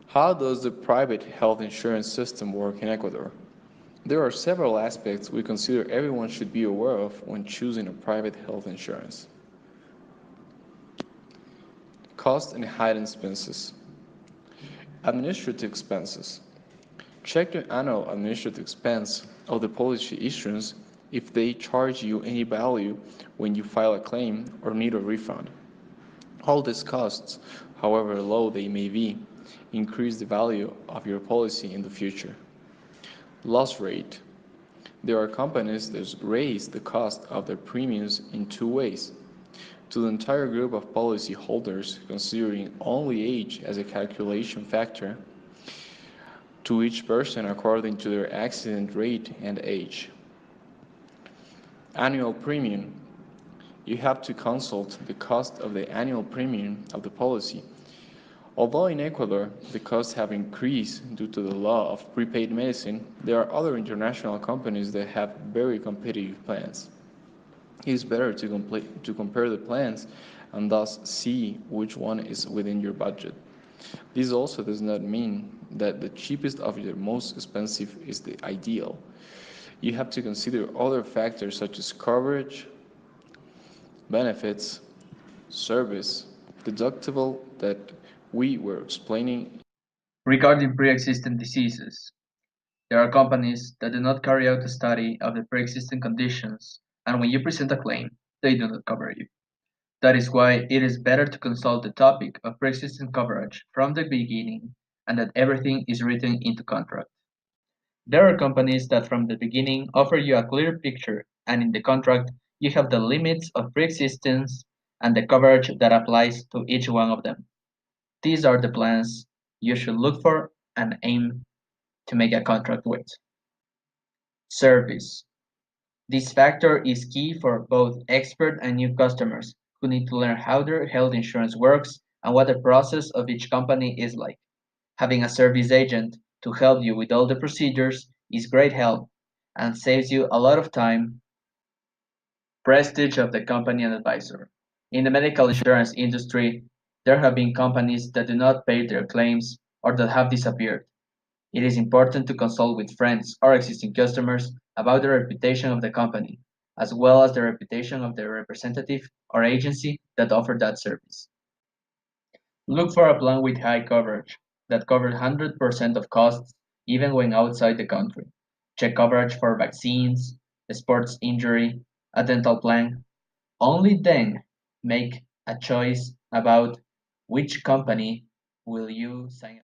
How does the private health insurance system work in Ecuador? There are several aspects we consider everyone should be aware of when choosing a private health insurance. Cost and hidden expenses. Administrative expenses. Check the annual administrative expense of the policy issuance if they charge you any value when you file a claim or need a refund. All these costs, however low they may be, increase the value of your policy in the future. Loss rate. There are companies that raise the cost of their premiums in two ways. To the entire group of policyholders, considering only age as a calculation factor, to each person according to their accident rate and age. Annual premium. You have to consult the cost of the annual premium of the policy. Although in Ecuador the costs have increased due to the law of prepaid medicine, there are other international companies that have very competitive plans. It is better to compare the plans and thus see which one is within your budget. This also does not mean that the cheapest of the most expensive is the ideal. You have to consider other factors such as coverage, benefits, service, deductible that we were explaining. Regarding pre-existing diseases, there are companies that do not carry out a study of the pre-existing conditions, and when you present a claim, they do not cover you. That is why it is better to consult the topic of pre-existing coverage from the beginning and that everything is written into contract. There are companies that from the beginning offer you a clear picture and in the contract you have the limits of pre-existence and the coverage that applies to each one of them. These are the plans you should look for and aim to make a contract with. Service. This factor is key for both expert and new customers who need to learn how their health insurance works and what the process of each company is like. Having a service agent to help you with all the procedures is great help and saves you a lot of time, prestige of the company and advisor. In the medical insurance industry, there have been companies that do not pay their claims or that have disappeared. It is important to consult with friends or existing customers about the reputation of the company, as well as the reputation of the representative or agency that offered that service. Look for a plan with high coverage that covers 100% of costs even when outside the country. Check coverage for vaccines, sports injury, a dental plan. Only then make a choice about which company will you sign